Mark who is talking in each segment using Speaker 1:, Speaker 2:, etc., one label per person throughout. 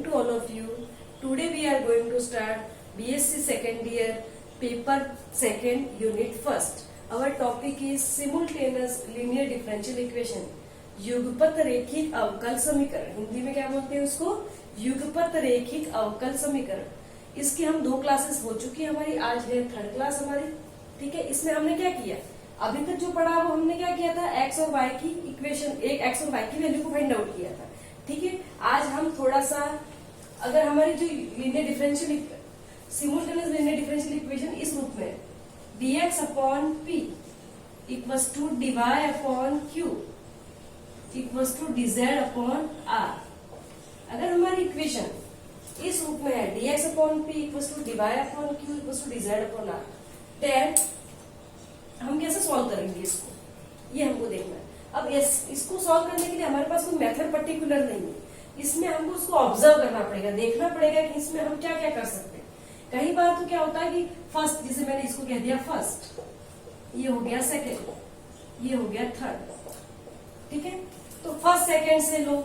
Speaker 1: morning to all of you. Today we are going to start BSc second year paper second unit first. Our topic is simultaneous linear differential equation. युगपत रेखिक अवकल समीकरण, हिंदी में क्या बोलते हैं उसको, युगपत रेखिक अवकल समीकरण। इसकी हम 2 क्लासेस हो चुकी है हमारी, आज है 3rd क्लास हमारी। ठीक है, इसमें हमने क्या किया, अभी तक जो पढ़ा वो हमने क्या किया था, एक्स और वाई की इक्वेशन, एक एक्स और वाई की वैल्यू को फाइंड आउट किया था। ठीक है, आज हम थोड़ा सा, अगर हमारी जो linear differential simultaneous linear differential equation इस रूप में dx upon p equals to dy upon q equals to dz upon r, अगर हमारी इक्वेशन इस रूप में है dx upon p equals to dy upon q equals to dz upon r, then हम कैसे सॉल्व करेंगे इसको, ये हमको देखना है। अब इसको सॉल्व करने के लिए हमारे पास कोई मेथड पर्टिकुलर नहीं है, इसमें हमको उसको ऑब्जर्व करना पड़ेगा, देखना पड़ेगा कि इसमें हम क्या क्या कर सकते हैं। कई बार तो क्या होता है कि फर्स्ट, जैसे मैंने इसको कह दिया फर्स्ट, ये हो गया सेकेंड, ये हो गया थर्ड। ठीक है, तो फर्स्ट सेकेंड से लो,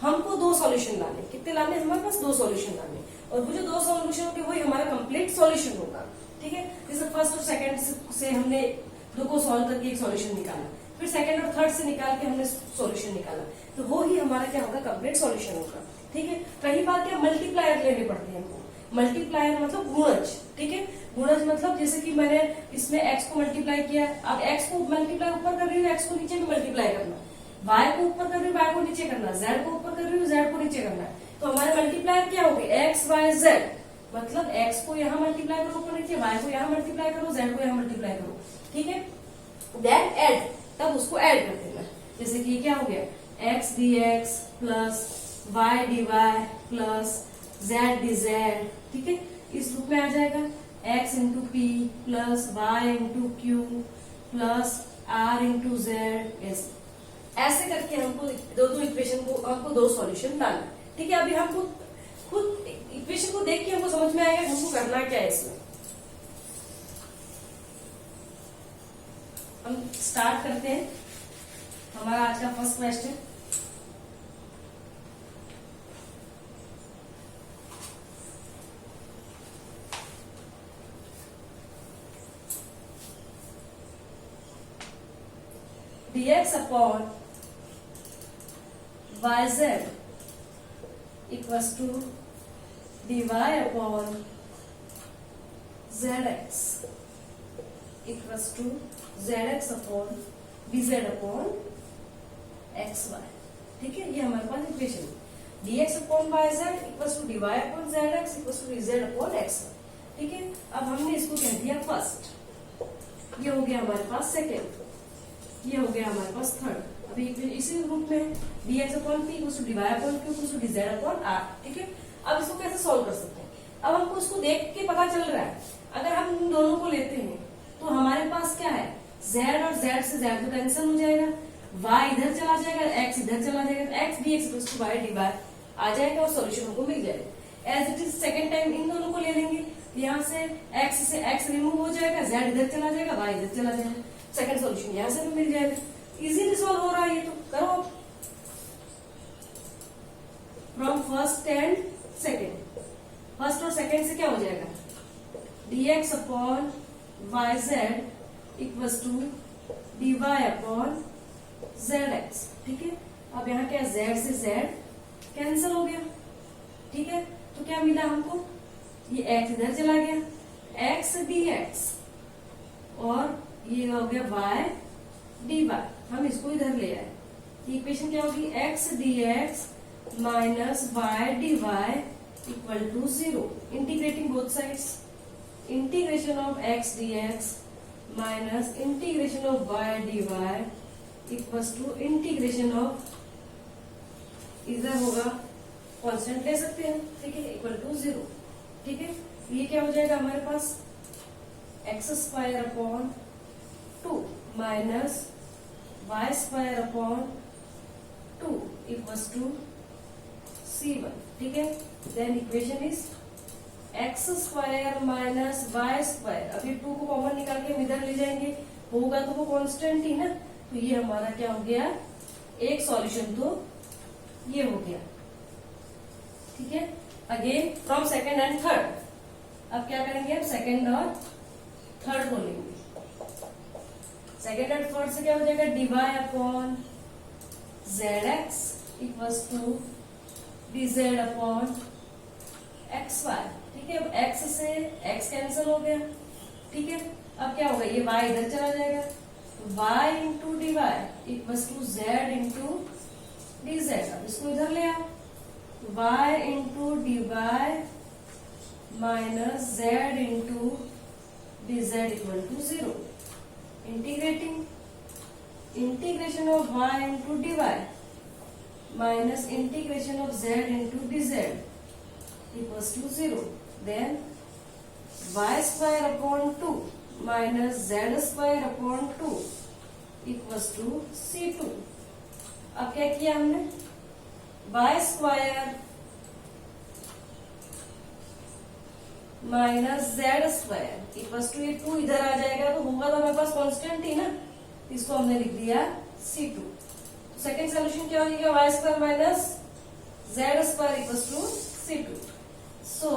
Speaker 1: हमको 2 सॉल्यूशन लाने, कितने लाने, हमारे पास 2 सॉल्यूशन लाने, और वो जो 2 सॉल्यूशन होंगे वही हमारा कंप्लीट सॉल्यूशन होगा। ठीक है, जैसे फर्स्ट और सेकेंड से हमने 2 को सॉल्व करके एक सॉल्यूशन निकाला, फिर सेकंड और थर्ड से निकाल के हमने सॉल्यूशन निकाला, तो वो ही हमारा क्या होगा, कंप्लीट सॉल्यूशन होगा। ठीक है, कई बार क्या मल्टीप्लायर लेने पड़ते हैं हमको, मल्टीप्लायर मतलब गुणज। ठीक है, गुणज मतलब जैसे कि मैंने इसमें x को मल्टीप्लाई किया, अब x को मल्टीप्लाई ऊपर कर रही हूँ, x को नीचे भी मल्टीप्लाई करना, y को ऊपर कर रही हूँ, y को नीचे करना, z को ऊपर कर रही हूँ, z को नीचे करना है, तो हमारे मल्टीप्लायर क्या होगी, x y z, मतलब x को यहाँ मल्टीप्लाई करो ऊपर नीचे, y को यहाँ मल्टीप्लाई करो, z को यहाँ मल्टीप्लाई करो। ठीक है, देन एड, तब उसको ऐड कर देना, जैसे कि क्या हो गया, x dx plus y dy plus z dz। ठीक है, इस रूप में आ जाएगा, x into p plus y into q plus r into z. ऐसे करके हमको दो इक्वेशन को, हमको 2 सॉल्यूशन डालना। ठीक है, अभी हमको खुद इक्वेशन को देख के हमको समझ में आएगा हमको करना क्या है इसमें। हम स्टार्ट करते हैं हमारा आज का first question. dx upon yz equals to dy upon zx equals to zx upon dz upon xy। ठीक है, ये हमारे पास इक्वेशन है, dx upon yz equals to dy upon zx equals to dz upon xy। ठीक है, अब हमने इसको कह दिया फर्स्ट, ये हो गया हमारे पास सेकेंड, ये हो गया हमारे पास थर्ड। अभी इसी रूप में dx upon p equals to dy upon q equals to dz upon r। ठीक है, अब इसको कैसे सॉल्व कर सकते हैं, अब हमको उसको देख के पता चल रहा है, अगर हम इन दोनों को लेते हैं तो हमारे पास क्या है, z और z से z तो कैंसिल हो जाएगा, y इधर चला जाएगा, x इधर चला जाएगा, x dx equals to y dy आ जाएगा और सॉल्यूशन हमको मिल जाएगा। As it is second time इन दोनों को ले लेंगे, यहाँ से x रिमूव हो जाएगा, z इधर चला जाएगा, y इधर चला जाएगा, सेकंड सॉल्यूशन यहाँ से भी मिल जाएगा। इजीली सॉल्व हो रहा है ये, तो करो from first and second. First और सेकंड से क्या हो जाएगा, dx upon yz equals to dy upon zx। ठीक है, अब यहाँ क्या, z से z कैंसिल हो गया। ठीक है, तो क्या मिला हमको, ये x इधर चला गया, x dx, और ये हो गया y dy, हम इसको इधर ले आए, इक्वेशन क्या होगी, x dx minus y dy equal to 0। Integrating both sides, integration of x dx minus integration of y dy equals to integration of, इधर होगा कांस्टेंट ले सकते हैं, ठीक है, इक्वल टू 0। ठीक है, ये क्या हो जाएगा हमारे पास, x square upon 2 minus y square upon 2 equals to c1। ठीक है, then equation is x square minus y square, अभी 2 को कॉमन निकाल के हम इधर ले जाएंगे, होगा तो वो कांस्टेंट ही ना, तो ये हमारा क्या हो गया, एक सॉल्यूशन तो ये हो गया। ठीक है। Again from second and third, अब क्या करेंगे, हम सेकेंड और थर्ड को लेंगे। सेकेंड एंड थर्ड से क्या हो जाएगा, d y upon z x equals to d z upon x y. ठीक है, अब x से x कैंसिल हो गया। ठीक है, अब क्या होगा, ये y इधर चला जाएगा, y into d y equals to z into d z. अब इसको इधर ले आओ, y into d y minus z into d z equal to 0। Integrating, integration of y into d y minus integration of z into d z equals to 0. Then y square upon 2 minus z square upon 2 equals to c2. अब क्या किया हमने, y square minus z square equals to, ये 2 इधर आ जाएगा तो होगा तो हमारे पास कांस्टेंट ही ना, इसको हमने लिख दिया c2। तो सेकेंड सोल्यूशन क्या हो जाएगा, y square minus z square equals to c2. So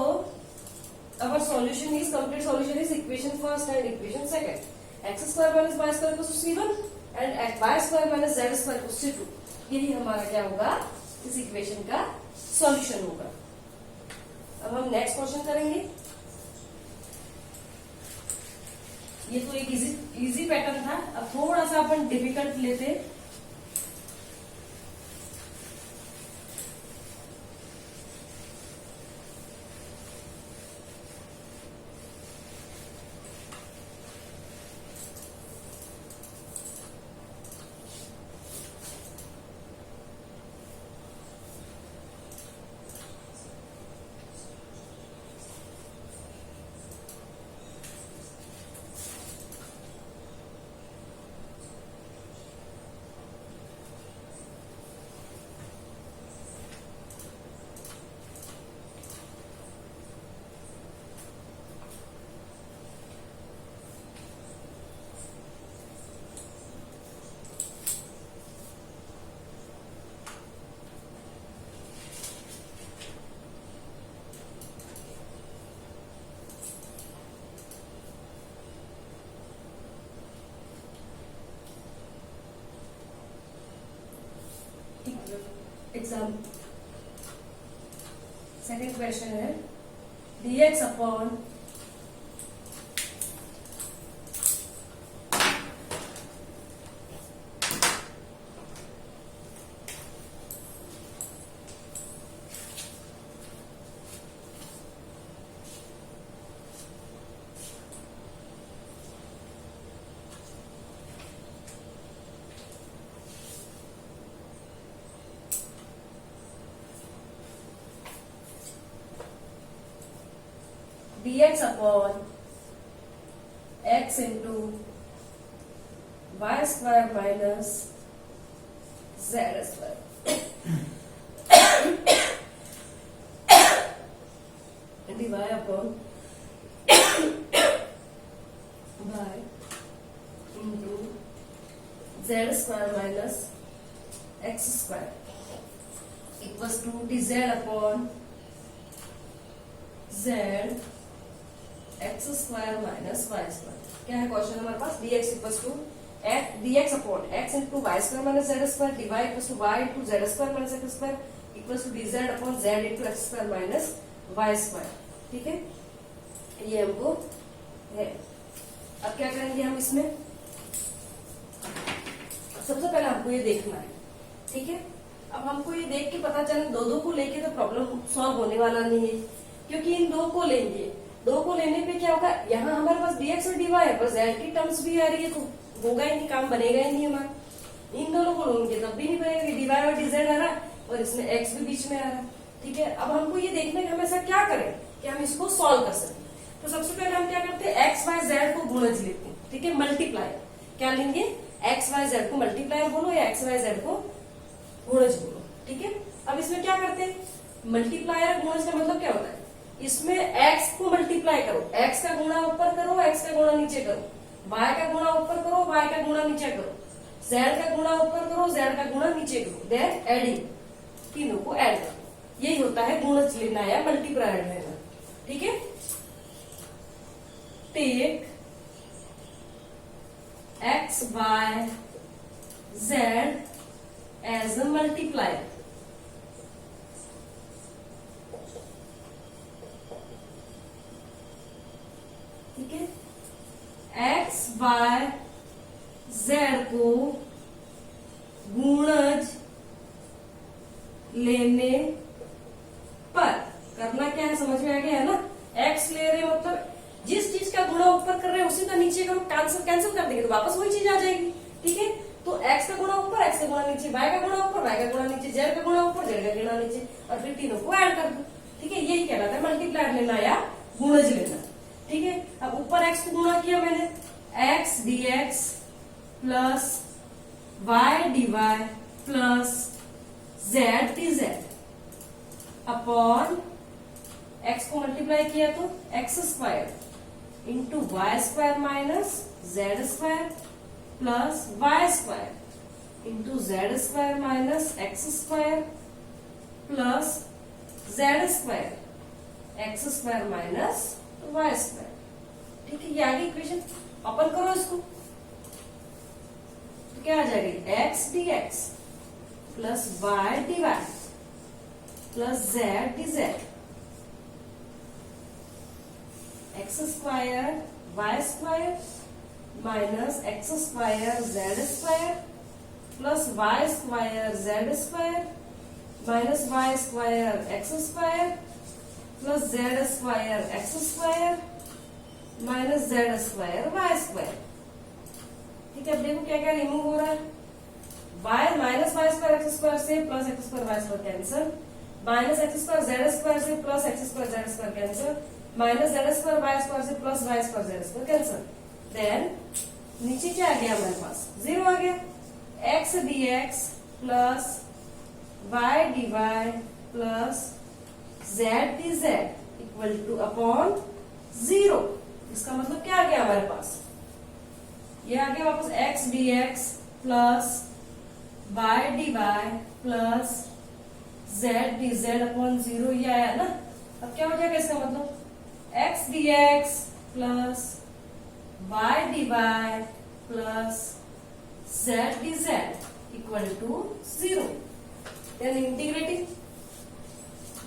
Speaker 1: our solution is, complete solution is equation first and equation second. X square minus y square equals to c1 and y square minus z square equals to c2. यही हमारा क्या होगा, इस equation का solution होगा। अब हम next question करेंगे। ये तो एक इजी पैटर्न था, अब थोड़ा सा अपन डिफिकल्ट लेते। एग्जाम सेकेंड क्वेश्चन है, dx upon dx upon x into y square minus z square dy upon y into z square minus x square equals to dz upon z x square minus y square. क्या है question हमारे पास, dx equals to dx upon x into y square minus z square dy equals to y into z square minus x square equals to dz upon z into x square minus y square. ठीक है, ये हमको है। अब क्या करेंगे हम इसमें, सबसे पहले हमको ये देखना है। ठीक है, अब हमको ये देख के पता चले दो को लेके तो प्रॉब्लम सॉल्व होने वाला नहीं है, क्योंकि इन दो को लेंगे, दो को लेने पे क्या होगा, यहाँ हमारे पास dx और dy है, बस z की टर्म्स भी आ रही है तो होगा ही नहीं, काम बनेगा ही नहीं हमारा। इन दोनों को लेंगे तब भी नहीं बनेगा, dy और dz आ रहा और इसमें x भी बीच में आ रहा। ठीक है, अब हमको ये देखना है कि हम ऐसा क्या करें कि हम इसको सॉल्व कर सकें। तो सबसे पहले हम क्या करते हैं, x y z को गुणज लेते हैं। ठीक है, मल्टीप्लाई क्या लेंगे, x y z को मल्टीप्लायर बोलो या x y z को गुणज बोलो। ठीक है, अब इसमें क्या करते हैं, मल्टीप्लायर गुणज का मतलब क्या होता है, इसमें x को मल्टीप्लाई करो, x का गुणा ऊपर करो, x का गुणा नीचे करो, y का गुणा ऊपर करो, y का गुणा नीचे करो, z का गुणा ऊपर करो, z का गुणा नीचे करो, देन एडिंग, तीनों को ऐड करो। यही होता है गुणज लेना या मल्टीप्लायर लेना। ठीक है, take x by z as a multiplier. ठीक है, एक्स बाय जेड को गुणज लेने पर करना क्या है, समझ में आ गया है ना। एक्स ले रहे मतलब जिस चीज का गुणा ऊपर कर रहे हैं उसी का नीचे करो, कैंसिल कर देंगे तो वापस वही चीज आ जाएगी। ठीक है, तो एक्स का गुणा ऊपर, एक्स का गुणा नीचे, वाई का गुणा ऊपर, वाई का गुणा नीचे, जेड का गुणा ऊपर, जेड का गुणा नीचे, और फिर तीनों को ऐड कर दो। ठीक है, यही कहलाता है मल्टीप्लायर लेना या गुणज लेना। ठीक है, अब ऊपर एक्स को गुणा किया मैंने, x d x plus y d y plus z d z upon x को मल्टीप्लाई किया तो x square into y square minus z square plus y square into z square minus x square plus z square x square minus y square. ठीक है, ये आगे equation open करो इसको तो क्या आ जाएगी, x d x plus y d y plus z d z x square y square minus x square z square plus y square z square minus y square x square plus z square x square minus z square y square. ठीक है, अब देखो क्या क्या remove हो रहा है, y minus y square x square से plus x square y square cancel, minus x square z square से plus x square z square cancel, minus z square y square से plus y square z square cancel. Then नीचे क्या आ गया हमारे पास, zero आ गया, x d x plus y d y plus z d z equal to upon zero. इसका मतलब क्या आ गया हमारे पास, ये आ गया वापस x d x plus y d y plus z d z upon zero, ये आया ना। अब क्या हो जाएगा इसका मतलब, x d x plus y d y plus z d z equal to zero. Then integrating,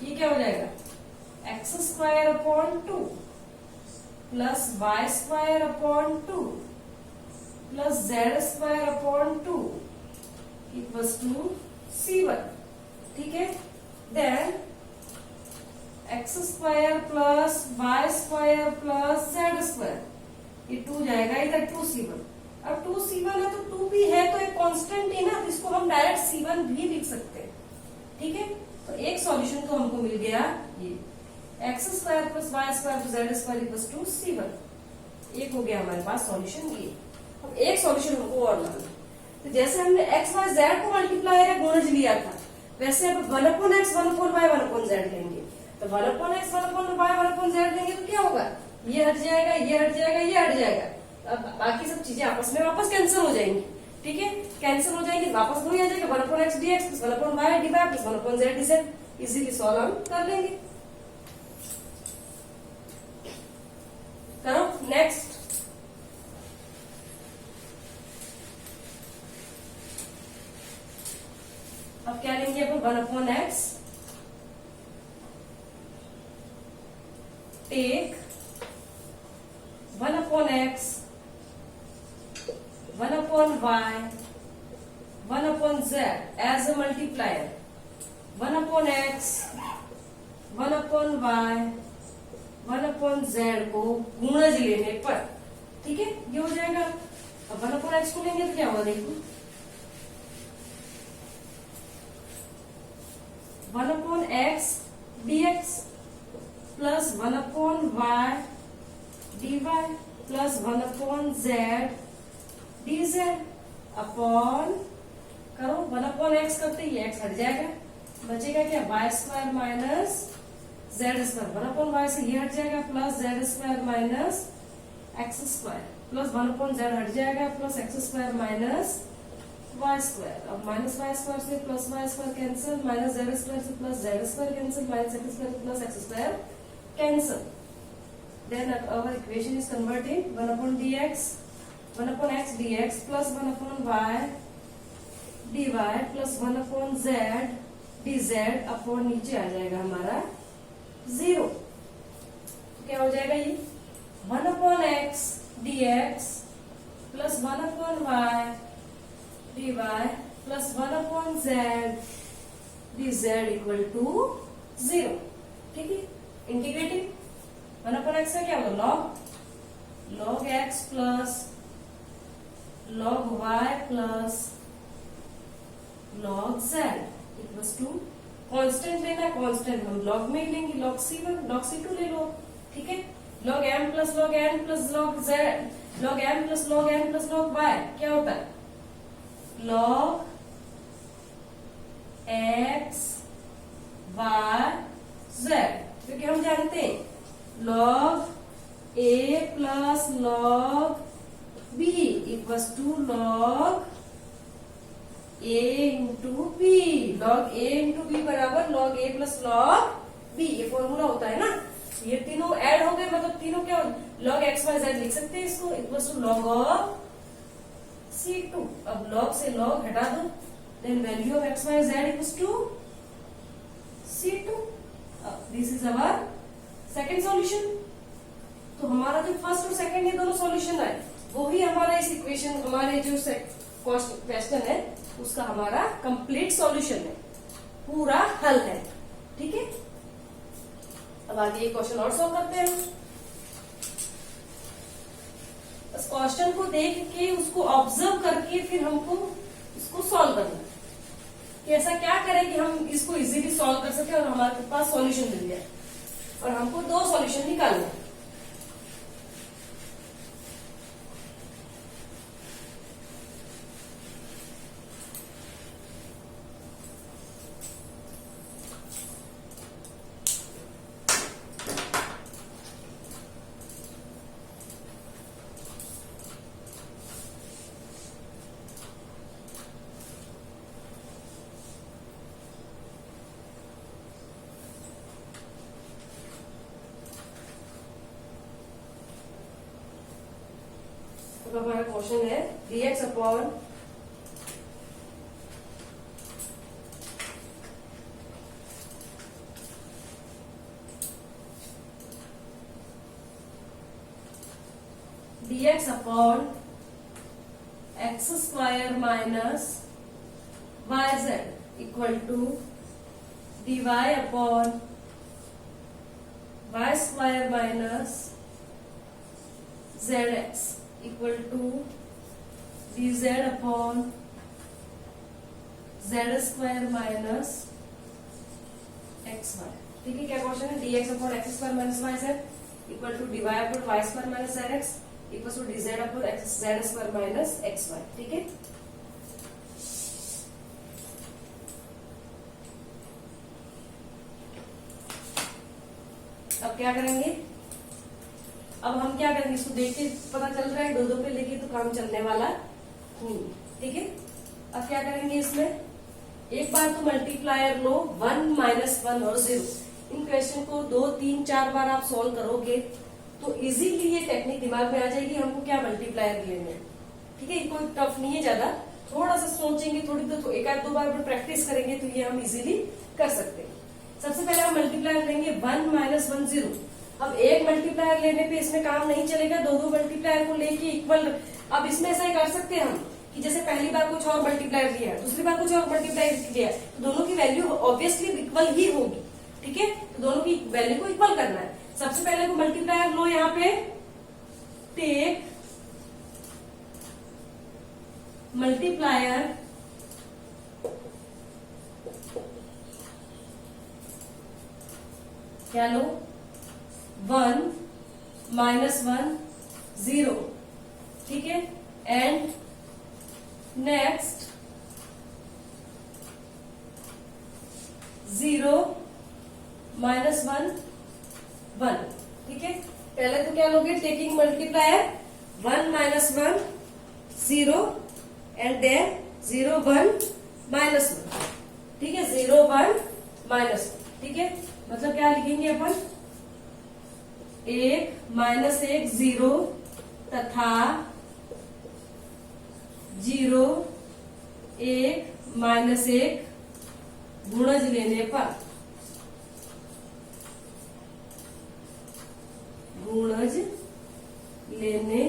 Speaker 1: ये क्या हो जाएगा, x square upon two plus y square upon two plus z square upon two equals to C1। ठीक है, then x square plus y square plus z square, ये to जाएगा इधर, 2C1। अब 2C1 है तो 2 भी है तो एक कांस्टेंट है ना, तो इसको हम डायरेक्ट C1 भी लिख सकते हैं। ठीक है, तो एक सॉल्यूशन तो हमको मिल गया, ये x square plus y square plus z square equals to C1। एक हो गया हमारे पास सॉल्यूशन ये। अब एक सॉल्यूशन हमको और लाना, तो जैसे हमने एक्स वाई जेड को मल्टीप्लायर या गुणज लिया था, वैसे अब 1 upon x 1 upon y 1 upon z लेंगे। तो 1 upon x 1 upon y 1 upon z लेंगे तो क्या होगा, ये हट जाएगा, ये हट जाएगा, ये हट जाएगा। अब बाकी सब चीजें आपस में वापस कैंसिल हो जाएंगी। ठीक है, कैंसिल हो जाएंगे, वापस वही आ जाएगा 1 upon x d x plus 1 upon y d y plus 1 upon z d z. Easily solve हम कर लेंगे। करो नेक्स्ट। अब क्या लेंगे अपन, 1 upon x take 1 upon x 1 upon y 1 upon z as a multiplier, 1 upon x 1 upon y 1 upon z को गुणज लेने पर। ठीक है, ये हो जाएगा। अब 1 अपॉन एक्स को लेंगे तो क्या होगा, देखो 1 upon x d x plus 1 upon y d y plus 1 upon z d z upon, करो 1 अपॉन एक्स करते ही एक्स हट जाएगा, बचेगा क्या, y square minus z square, 1 upon y से ये हट जाएगा plus z square minus x square plus 1 upon z हट जाएगा plus x square minus y square. अब माइनस वाई स्क्वायर से plus y square cancel, minus z square से plus z square cancel, minus x square से plus x square cancel. Then our equation is converted 1 upon dx, 1 upon x dx plus 1 upon y dy plus 1 upon z dz upon नीचे आ जाएगा हमारा 0। तो क्या हो जाएगा ये 1 upon x dx plus 1 upon y dy plus 1 upon z dz equal to 0। ठीक है, इंटीग्रेटिंग 1 upon x का क्या होगा log x plus log y plus log z equals to constant लेना, कांस्टेंट हम log में ही लेंगे, log c1 log c2 ले लो। ठीक है, log m plus log n plus log z, log m plus log n plus log y क्या होता है log x y z, क्योंकि हम जानते हैं log a plus log b equals to log a into b, log a into b बराबर log a plus log b, ये formula होता है ना। ये तीनों ऐड हो गए, मतलब तीनों क्या log x y z लिख सकते हैं इसको, equals to log of c2। अब log से log हटा दो, then value of x y z equals to c2। This is our second solution. तो हमारा जो फर्स्ट और सेकेंड ये दोनों सॉल्यूशन है वो ही हमारा इस इक्वेशन, हमारे जो क्वेश्चन है उसका हमारा कंप्लीट सॉल्यूशन है, पूरा हल है। ठीक है, अब आगे ये क्वेश्चन और सॉल्व करते हैं। बस क्वेश्चन को देख के उसको ऑब्जर्व करके फिर हमको इसको सॉल्व करना है कि ऐसा क्या करें कि हम इसको इजीली सॉल्व कर सके और हमारे पास सॉल्यूशन मिल जाए, और हमको दो सॉल्यूशन निकालना है। तो हमारा क्वेश्चन है dx upon x square minus y z equal to dy upon y square minus z x equal to dz upon z square minus x y. ठीक है, क्या क्वेश्चन है dx upon x square minus y z equal to dy upon y square minus z x equal to dz upon x z square minus x y. ठीक है, अब क्या करेंगे, अब हम क्या करेंगे, इसको देख के पता चल रहा है दो पे लेके तो काम चलने वाला नहीं। ठीक है, अब क्या करेंगे, इसमें एक बार तो मल्टीप्लायर लो 1 माइनस 1 और 0। इन क्वेश्चन को 2 3 4 बार आप सॉल्व करोगे तो इजीली ये टेक्निक दिमाग में आ जाएगी हमको क्या मल्टीप्लायर लेना है। ठीक है, कोई टफ नहीं है ज्यादा, थोड़ा सा सोचेंगे, थोड़ी तो एक आध दो बार प्रैक्टिस करेंगे तो ये हम इजीली कर सकते हैं। सबसे पहले हम मल्टीप्लायर लेंगे 1 माइनस 1 0। अब एक मल्टीप्लायर लेने पे इसमें काम नहीं चलेगा, दो मल्टीप्लायर को लेके इक्वल। अब इसमें ऐसा ही कर सकते हैं हम कि जैसे पहली बार कुछ और मल्टीप्लायर लिया, दूसरी बार कुछ और मल्टीप्लायर लिया, तो दोनों की वैल्यू ऑब्वियसली इक्वल ही होगी। ठीक है, तो दोनों की वैल्यू को इक्वल करना है। सबसे पहले को मल्टीप्लायर लो, यहाँ पे टेक मल्टीप्लायर क्या लो 1 माइनस 1 0। ठीक है, एंड नेक्स्ट 0 माइनस 1 1। ठीक है, पहले तो क्या लोगे, taking multiplier 1 minus 1 0 and then 0 1 minus 1, ठीक है, 0 1 माइनस 1, ठीक है, मतलब क्या लिखेंगे अपन, 1 माइनस 1 0 तथा 0 1 माइनस 1 गुणज लेने पर, गुणज लेने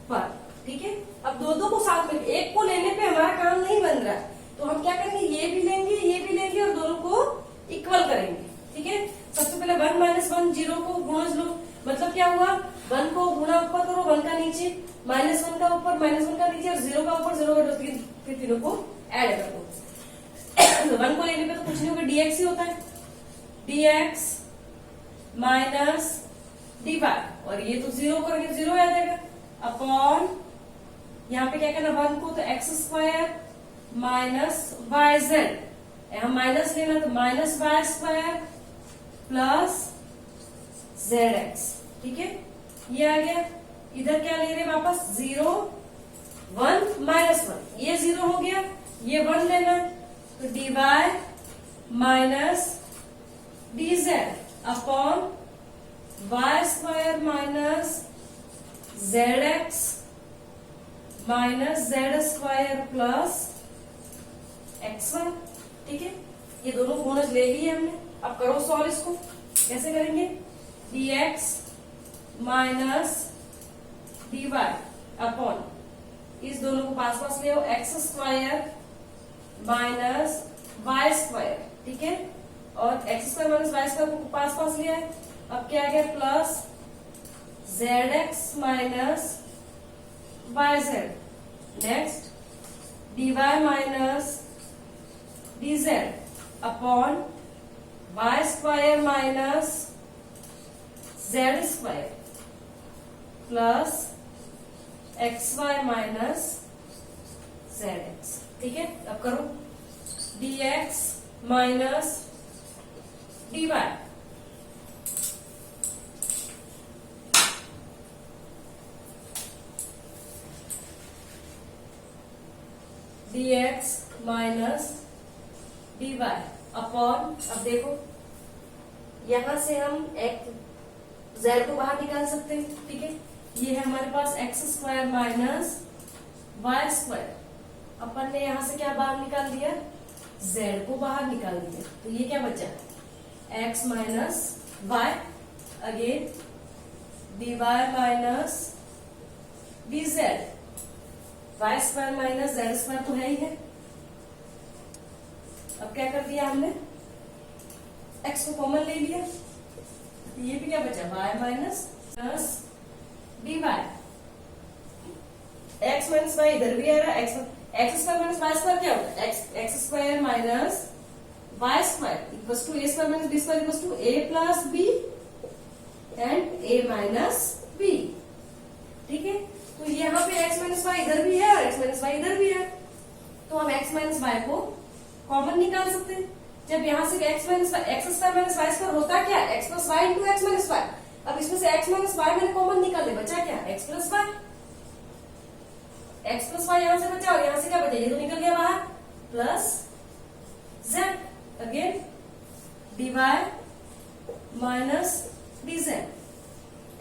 Speaker 1: पर, ठीक है। अब दो को साथ में, एक को लेने पे हमारा काम नहीं बन रहा है, तो हम क्या करेंगे, ये भी लेंगे ये भी लेंगे और दोनों को इक्वल करेंगे, ठीक है। सबसे पहले 1 माइनस 1 0 को गुणज लो, मतलब क्या हुआ, 1 को गुणा ऊपर करो 1 का नीचे, -1 का ऊपर -1 का नीचे और 0 का ऊपर 0 का, फिर तीनों को ऐड कर दो। तो 1 को लेने पे तो कुछ नहीं होगा, dx ही होता है, dx माइनस dy, और ये तो 0 करके 0 आ जाएगा, अपॉन यहाँ पे क्या करना, 1 को तो x square minus y z, यहाँ माइनस लेना तो minus y square plus z x, ठीक है, ये आ गया। इधर क्या ले रहे वापस, 0 1 माइनस 1, ये 0 हो गया, ये 1 लेना, तो dy minus dz upon y square minus z x minus z square plus x one, ठीक है, ये दोनों गुणज ले लिए हमने। अब करो सॉल्व इसको, कैसे करेंगे, dx माइनस dy अपॉन, इस दोनों को पास पास ले आओ, x square minus y square, ठीक है, और x square minus y square को पास पास लिया है, अब क्या आ गया, plus z x minus y z, next dy minus dz upon y square minus z square plus x y minus z x, ठीक है। अब करो dx minus dy, dx minus dy upon, अब देखो यहां से हम z को बाहर निकाल सकते हैं, ठीक है, ये है हमारे पास x square minus y square, अपन ने यहां से क्या बाहर निकाल दिया, z को बाहर निकाल दिया, तो ये क्या बचा, x minus y, again dy minus dz, y square minus z square तो है ही है। अब क्या कर दिया हमने, x को कॉमन ले लिया, ये भी क्या बचा, y minus plus dy, x minus y इधर भी आ रहा है, x square minus y square क्या होता है, x square minus y square equals to a square minus b square equals to a plus b and a minus b, ठीक है। तो यहाँ पे x माइनस वाई इधर भी है और x माइनस वाई इधर भी है, तो हम x माइनस वाई को कॉमन निकाल सकते हैं। जब यहाँ से x minus x square minus y square होता क्या, x plus y into x minus y, अब इसमें से x माइनस वाई मैंने कॉमन निकाल लिया, बचा क्या, x plus y, x plus y यहाँ से बचा और यहाँ से क्या बचा, ये तो निकल गया बाहर, plus z, again dy minus dz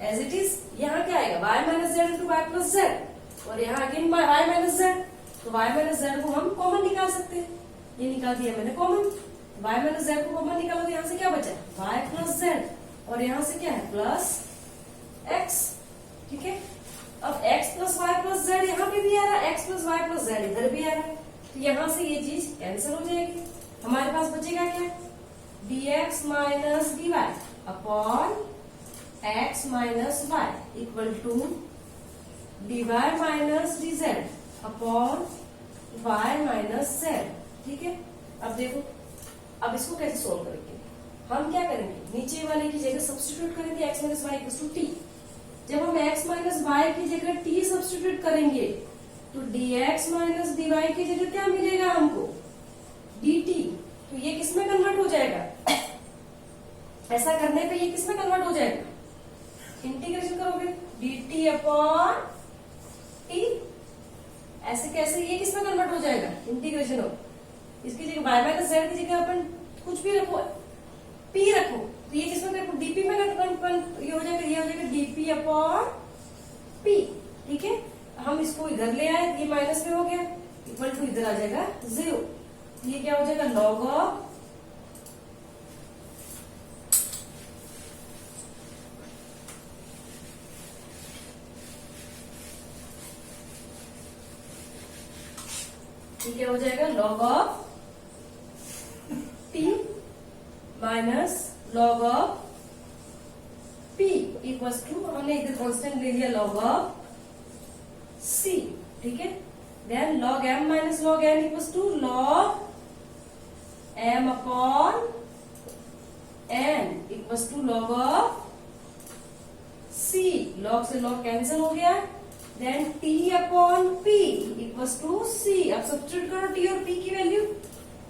Speaker 1: as it is, यहाँ क्या आएगा, y minus z into y plus z, और यहाँ अगेन y माइनस जेड, तो y माइनस जेड को हम कॉमन निकाल सकते हैं, ये निकाल दिया मैंने कॉमन, y माइनस जेड को कॉमन निकालो तो यहाँ से क्या बचा, y प्लस जेड, और यहाँ से क्या है, प्लस x, ठीक है। अब x plus y plus z यहाँ पे भी आ रहा है, x plus y plus z इधर भी आ रहा है, तो यहाँ से ये चीज कैंसिल हो जाएगी, हमारे पास बचेगा क्या, dx minus dy upon x minus y equal to dy minus dz upon y minus z, ठीक है। अब देखो, अब इसको कैसे सोल्व करेंगे, हम क्या करेंगे, नीचे वाले की जगह सब्स्टिट्यूट करेंगे x minus y equal to t, जब हम x माइनस वाई की जगह t सब्स्टिट्यूट करेंगे तो dx माइनस dy की जगह क्या मिलेगा हमको, dt, तो ये किसमें कन्वर्ट हो जाएगा, ऐसा करने पे ये किसमें कन्वर्ट हो जाएगा, इंटीग्रेशन करोगे dt अपॉन t, ऐसे कैसे, ये किसमें कन्वर्ट हो जाएगा, इंटीग्रेशन हो, इसकी जगह y माइनस जेड की जगह अपन कुछ भी रखो, p रखो, तो ये किसमें डीपी में ये हो जाएगा डीपी अपॉन p। ठीक है, हम इसको इधर ले आए, ये माइनस में हो गया, इक्वल टू इधर आ जाएगा 0, ये क्या हो जाएगा लॉग ऑफ ये क्या हो जाएगा log of t minus log of p equals to, हमने इधर कांस्टेंट ले लिया लॉग ऑफ c। ठीक है, then log m minus log n equals to log m upon n equals to log of c। Log से log cancel हो गया, then t upon p equals to c। अब substitute करो t और p की value,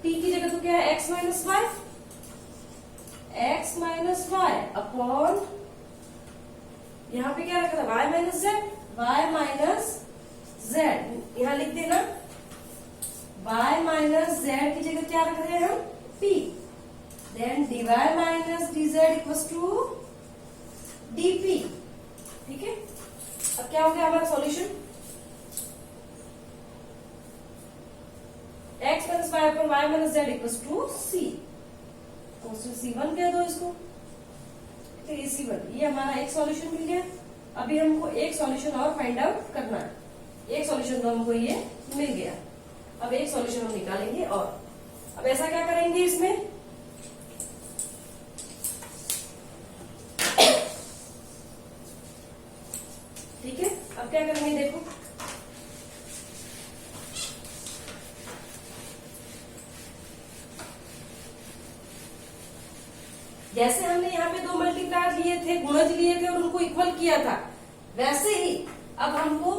Speaker 1: t की जगह तो क्या है x minus y, x minus y upon यहाँ पे क्या रखा था y minus z, y minus z, यहाँ लिख देना y माइनस जेड की जगह क्या रख रहे हैं हम p, then dy minus dz equals to dp। ठीक है, अब क्या हो गया हमारा solution, x minus y upon y minus z equals to c, तो c1 कह दो इसको, तो ये c1, ये हमारा एक सॉल्यूशन मिल गया। अभी हमको एक सॉल्यूशन और फाइंड आउट करना है, एक सॉल्यूशन तो हमको ये मिल गया, अब एक सॉल्यूशन हम निकालेंगे। और अब ऐसा क्या करेंगे इसमें, ठीक है, अब क्या करेंगे देखो, जैसे हमने यहाँ पे दो मल्टीप्लायर लिए थे, गुणज लिए थे और उनको इक्वल किया था, वैसे ही अब हमको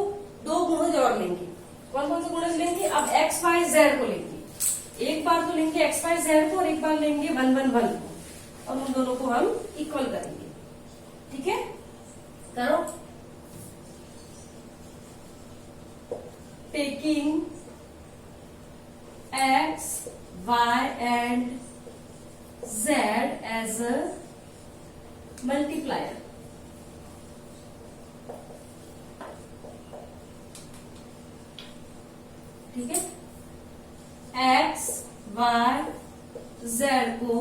Speaker 1: दो गुणज और लेंगे। कौन कौन से गुणज लेंगे, अब एक्स वाई जेड को लेंगे, एक बार तो लेंगे एक्स वाई जेड को और एक बार लेंगे 1 1 1 को, और उन दोनों को हम इक्वल करेंगे। ठीक है, करो। Taking x, y and z as a multiplier, ठीक है, x, y, z को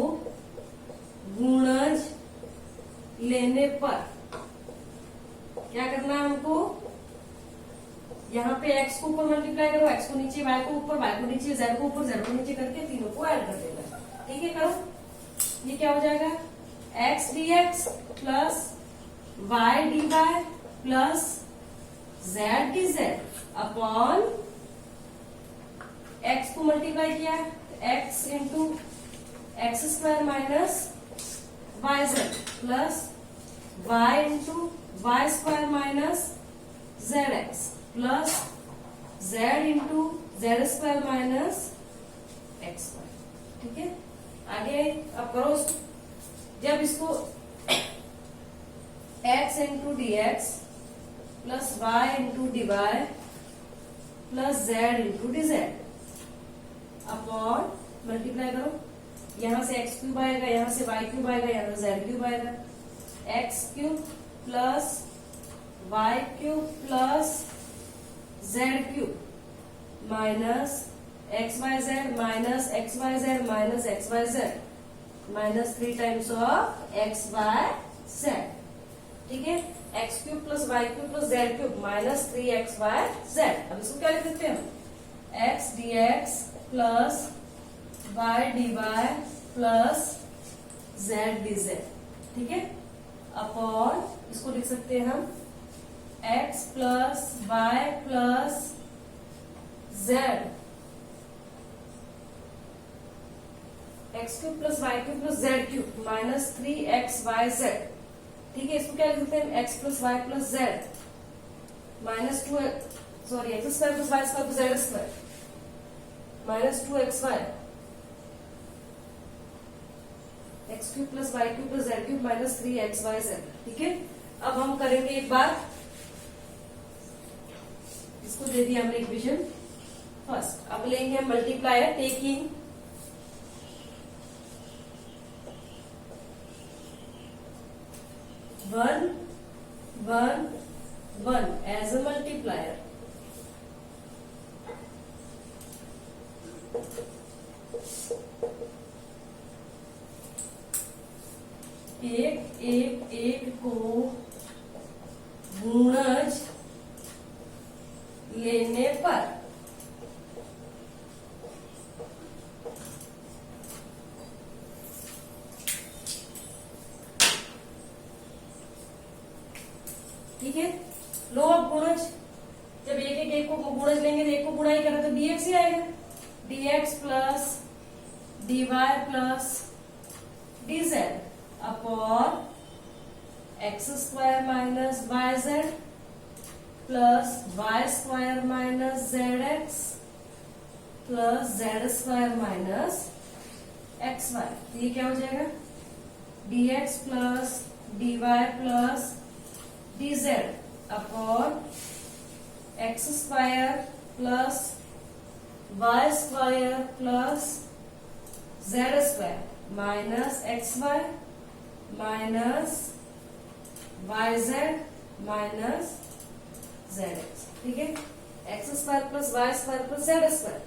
Speaker 1: गुणज लेने पर क्या करना है हमको, यहाँ पे x को ऊपर मल्टीप्लाई करो, x को नीचे, y को ऊपर, y को नीचे, z को ऊपर, z को नीचे करके तीनों को ऐड कर देना। ठीक है, करो, ये क्या हो जाएगा x dx plus y dy plus z dz upon x को मल्टीप्लाई किया x into x square minus y z plus y into y square minus z x plus z into z square minus x square. ठीक है, आगे अब करो, जब इसको x into d x plus y into d y plus z into d z upon multiply करो, यहां से एक्स क्यूब आएगा, यहां से वाई क्यूब आएगा, यहां से जेड क्यूब आएगा, x cube plus y cube plus z cube minus x y z minus x y z minus x y z minus 3 times of x y z. ठीक है, x cube plus y cube plus z cube minus 3 x y z. अब इसको क्या लिख देते हैं हम, x d x plus y d y plus z d z. ठीक है, अपॉन इसको लिख सकते हैं हम x plus y plus z, x cube plus y cube plus z cube minus 3 x y z. ठीक है, इसको क्या लिखते हैं, x plus y plus z minus 2 x square plus y square plus z square minus 2 x y, x cube plus y cube plus z cube minus 3 x y z. ठीक है, अब हम करेंगे एक बार इसको दे दिया हमने इक्वेशन फर्स्ट। अब लेंगे हम multiplier, taking one one one as a multiplier, एक एक एक को गुणज लेने पर ठीक है। लो अब गुणज, जब एक को गुणज लेंगे तो एक को गुणा ही करें तो dx ही आएगा, dx plus dy plus dz upon x square minus y z plus y square minus z x plus z square minus x y. तो ये क्या हो जाएगा, dx plus dy plus dz upon x square plus y square plus z square minus x y minus y z minus z x. ठीक है, x square plus y square plus z square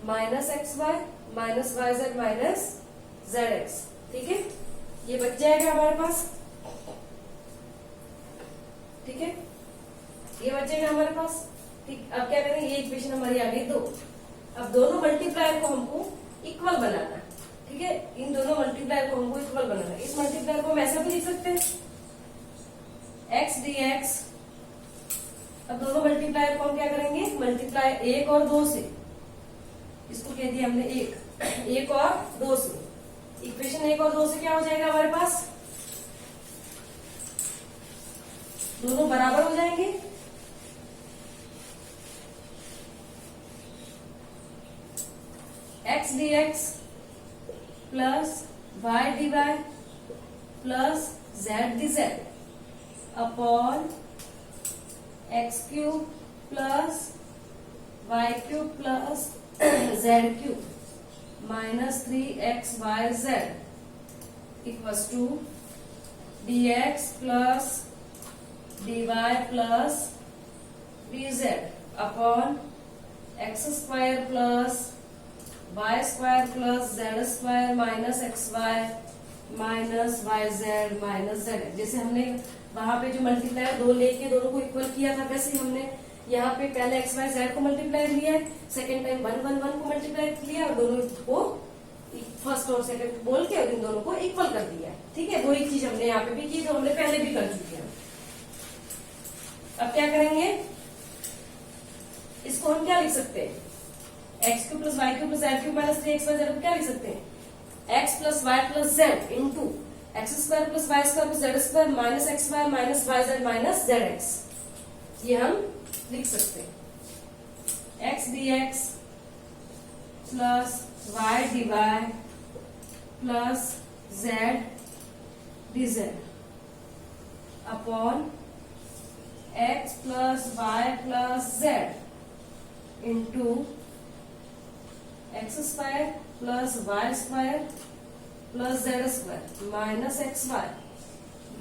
Speaker 1: minus x y minus y z minus z x. ठीक है, ये बच जाएगा हमारे पास। ठीक है, ये बचेगा हमारे पास। ठीक, अब क्या करेंगे, ये इक्वेशन हमारी आ गई 2। अब दोनों मल्टीप्लायर को हमको इक्वल बनाना है। ठीक है, इन दोनों मल्टीप्लायर को हमको इक्वल बनाना है। इस मल्टीप्लायर को हम ऐसा भी लिख सकते हैं, एक्स डी एक्स। अब दोनों मल्टीप्लायर को हम क्या करेंगे, मल्टीप्लाई 1 और 2 से, इसको कह दिया हमने 1 और 2 से। इक्वेशन 1 और 2 से क्या हो जाएगा हमारे पास, दोनों बराबर हो जाएंगे। X d x plus y d y plus z d z upon x cube plus y cube plus z cube minus 3x y z equals to d x plus dy plus dz upon x square plus y square plus z square minus x y minus y z minus z. जैसे हमने वहां पे जो multiplier 2 लेके दोनों को equal किया था, वैसे हमने यहाँ पे पहले एक्स वाई जेड को मल्टीप्लाई लिया है, सेकेंड टाइम 1 1 1 को मल्टीप्लाई किया और दोनों को फर्स्ट और सेकंड बोल के और इन दोनों को इक्वल कर दिया। ठीक है, वही चीज हमने यहाँ पे भी की, तो हमने पहले भी कर चुके हैं। अब क्या करेंगे, इसको हम क्या लिख सकते हैं, x cube plus y cube plus z cube minus 3x y z को क्या लिख सकते हैं, x plus y plus z into x square plus y square plus z square minus x y minus y z minus z x. ये हम लिख सकते हैं, x d x plus y d y plus z d z upon x plus y plus z into x square plus y square plus z square minus x y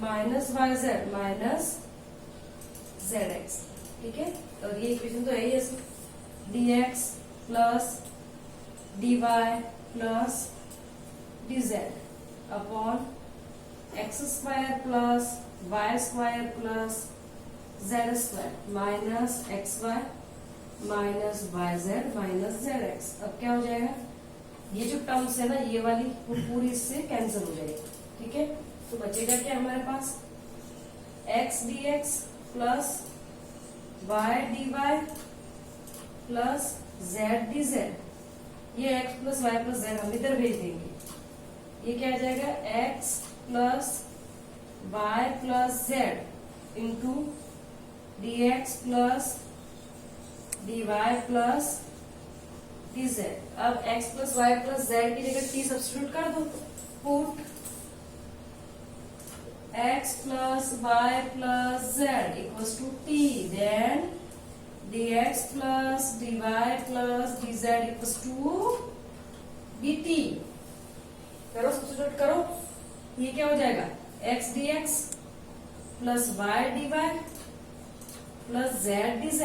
Speaker 1: minus y z minus z x. ठीक है, और ये equation तो है ही ऐसे, d x plus d y plus d z upon x square plus y square plus z square minus x y minus y z minus z x. अब क्या हो जाएगा, ये जो टर्म्स है ना ये वाली वो पूरी इससे कैंसिल हो जाएगी। ठीक है, तो बचेगा क्या हमारे पास, x d x plus y d y plus z d z. ये x plus y plus z हम इधर भेज देंगे। ये क्या आ जाएगा, x plus y plus z into dx plus dy plus dz। अब x plus y plus z की जगह t सब्स्टिट्यूट कर दो, put x plus y plus z equals to t, then dx plus dy plus dz equals to dt। करो substitute करो, ये क्या हो जाएगा x dx plus y dy plus z dz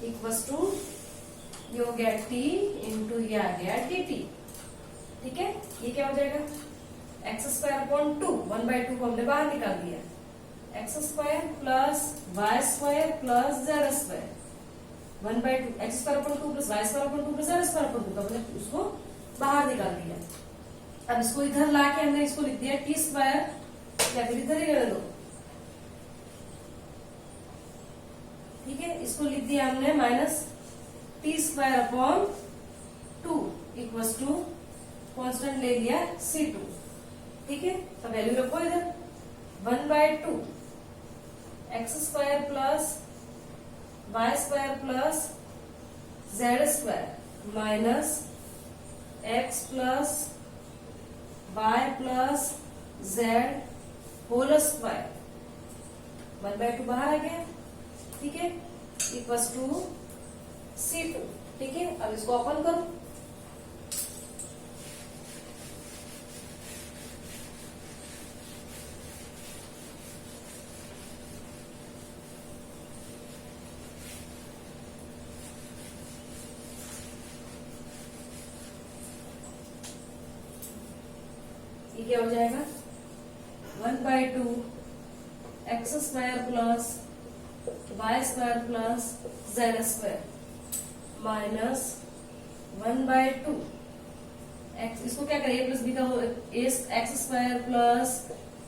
Speaker 1: equals to ये हो गया t इंटू ये आ गया dt। ठीक है, ये क्या हो जाएगा एक्स स्क्वायर अपॉन 2, 1/2 को हमने बाहर निकाल दिया, x square plus y square plus z square 1/2, x square upon 2 plus y square upon 2 plus z square upon 2 का हमने उसको बाहर निकाल दिया। अब इसको इधर लाके हमने इसको लिख दिया टी स्क्वायर, या फिर इधर ही रहने दो, ठीक है, इसको लिख दिया हमने minus t square upon 2 equals to constant ले लिया C2। ठीक है, तो वैल्यू रखो इधर 1/2 x square plus y square plus z square minus x plus y plus z whole square 1/2 बाहर आ गया। ठीक है, इक्वल्स टू C2। ठीक है, अब इसको ओपन करो, ये क्या हो जाएगा 1/2 x square plus y square plus z square minus 1/2 x, इसको क्या करें, ए प्लस बी का हो, x square plus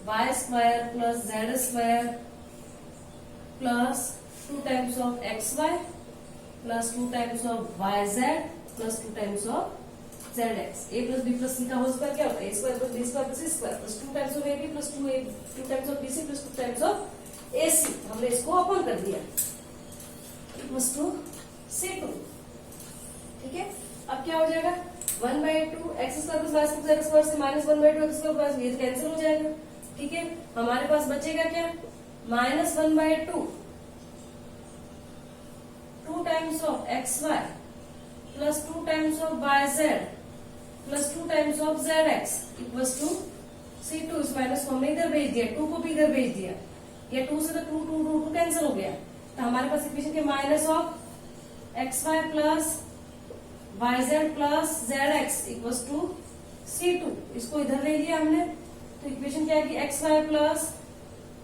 Speaker 1: y square plus z square plus 2 times of x y plus 2 times of y z plus 2 times of z x. A plus b plus c का whole square क्या होता है, a square plus b square plus c square plus 2 times of a b plus 2 times of b c plus 2 times of a c. हमने इसको open कर दिया equals to C2। ठीक है, अब क्या हो जाएगा 1/2 x square plus y square z square से माइनस 1/2 एक्स स्क्वायर प्लस ये कैंसिल हो जाएगा। ठीक है, हमारे पास बचेगा क्या minus 1/2 2 times of x y plus 2 times of y z plus 2 times of z x equals to C2। इस माइनस को हमने इधर भेज दिया, 2 को भी इधर भेज दिया, ये 2 से तो 2 कैंसिल हो गया, तो हमारे पास इक्वेशन के minus of x y plus y z plus z x equals to C2। इसको इधर ले लिया हमने, तो इक्वेशन क्या है कि x y plus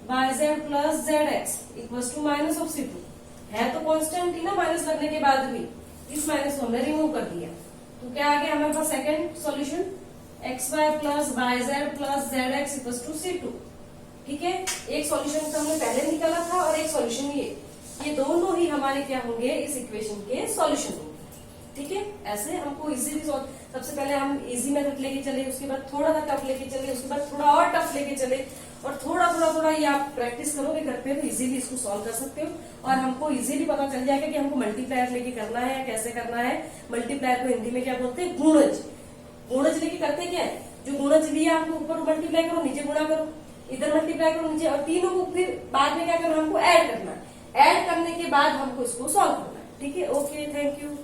Speaker 1: y z plus z x equals to minus of C2 है, तो कांस्टेंट ही ना माइनस लगने के बाद भी, इस माइनस को हमने रिमूव कर दिया, तो क्या आ गया हमारे पास second solution x y plus y z plus z x equals to C2। ठीक है, एक सॉल्यूशन तो हमने पहले निकाला था और एक सॉल्यूशन ये दोनों ही हमारे क्या होंगे इस इक्वेशन के सॉल्यूशन होंगे। ठीक है, ऐसे हमको इजीली सबसे पहले हम इजी मेथड लेके चले, उसके बाद थोड़ा सा टफ लेके चले, उसके बाद थोड़ा और टफ लेके चले, और थोड़ा ये आप प्रैक्टिस करोगे घर पे तो इजीली इसको सॉल्व कर सकते हो, और हमको इजीली पता चल जाएगा कि हमको मल्टीप्लायर लेके करना है, कैसे करना है। मल्टीप्लायर को हिंदी में क्या बोलते हैं, गुणज। गुणज लेके करते क्या है, जो गुणज लिया आपको ऊपर मल्टीप्लाई करो, नीचे गुणा करो, इधर मल्टीप्लाई करो नीचे, और तीनों को फिर बाद में क्या करना, हमको ऐड करना है, ऐड करने के बाद हमको इसको सॉल्व करना है। ठीक है, ओके, थैंक यू।